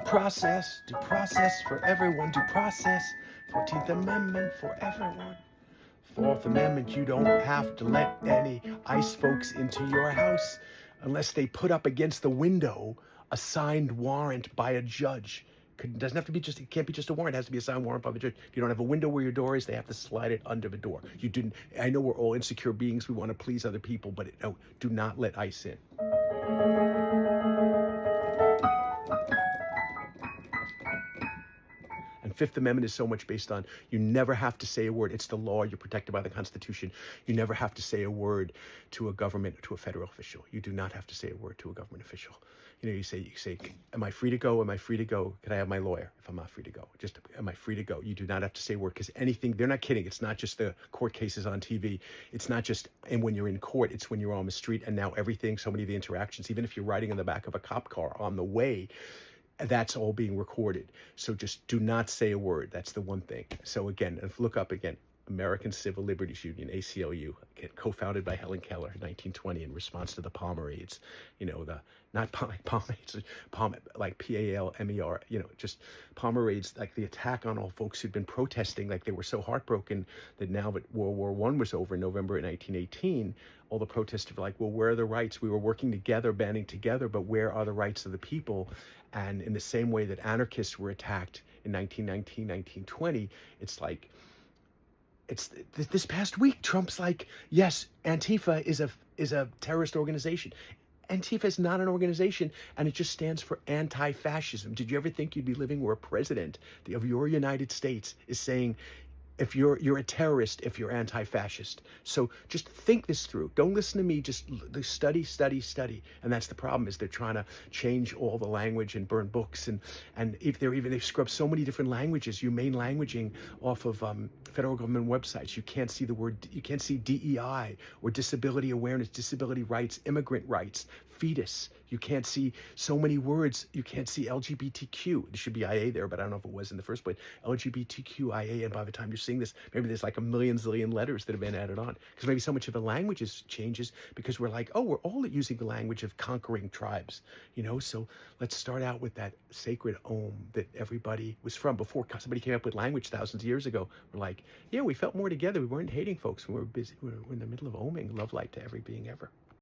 due process for everyone, due process. 14th Amendment for everyone. Fourth Amendment, you don't have to let any ICE folks into your house unless they put up against the window a signed warrant by a judge. It doesn't have to be just, it can't be just a warrant, it has to be a signed warrant by the judge. If you don't have a window where your door is, they have to slide it under the door. You didn't, I know we're all insecure beings, we want to please other people, but no, do not let ICE in. And Fifth Amendment is so much based on you never have to say a word. It's the law. You're protected by the Constitution. You never have to say a word to a government, to a federal official. You do not have to say a word to a government official. You know, you say, am I free to go? Am I free to go? Can I have my lawyer if I'm not free to go? Just, am I free to go? You do not have to say a word, because anything, they're not kidding. It's not just the court cases on TV. It's not just, and when you're in court, it's when you're on the street, and now everything, so many of the interactions, even if you're riding in the back of a cop car on the way, that's all being recorded. So just do not say a word. That's the one thing. So again, look up again, American Civil Liberties Union, ACLU, again, co-founded by Helen Keller in 1920 in response to the Palmer raids. You know, the, not like Palmer raids, like Palmer, you know, just Palmer raids, like the attack on all folks who'd been protesting, like they were so heartbroken that now that World War I was over in November of 1918, all the protesters were like, well, where are the rights? We were working together, banding together, but where are the rights of the people? And in the same way that anarchists were attacked in 1919, 1920, it's like, it's this past week, Trump's like, yes, Antifa is a terrorist organization. Antifa is not an organization, and it just stands for anti-fascism. Did you ever think you'd be living where a president of your United States is saying, if you're a terrorist, if you're anti-fascist? So just think this through. Don't listen to me. Just study, study, study. And that's the problem, is they're trying to change all the language and burn books. And if they've scrubbed so many different languages, humane languaging off of federal government websites. You can't see the word, you can't see DEI or disability awareness, disability rights, immigrant rights, fetus. You can't see so many words. You can't see LGBTQ. There should be IA there, but I don't know if it was in the first place. LGBTQIA, and by the time you're seeing this, maybe there's like a million zillion letters that have been added on, because maybe so much of the language changes because we're like, oh, we're all using the language of conquering tribes, you know? So let's start out with that sacred Om that everybody was from. Before somebody came up with language thousands of years ago, we're like, yeah, we felt more together. We weren't hating folks. We were busy. We were in the middle of oming love light to every being ever.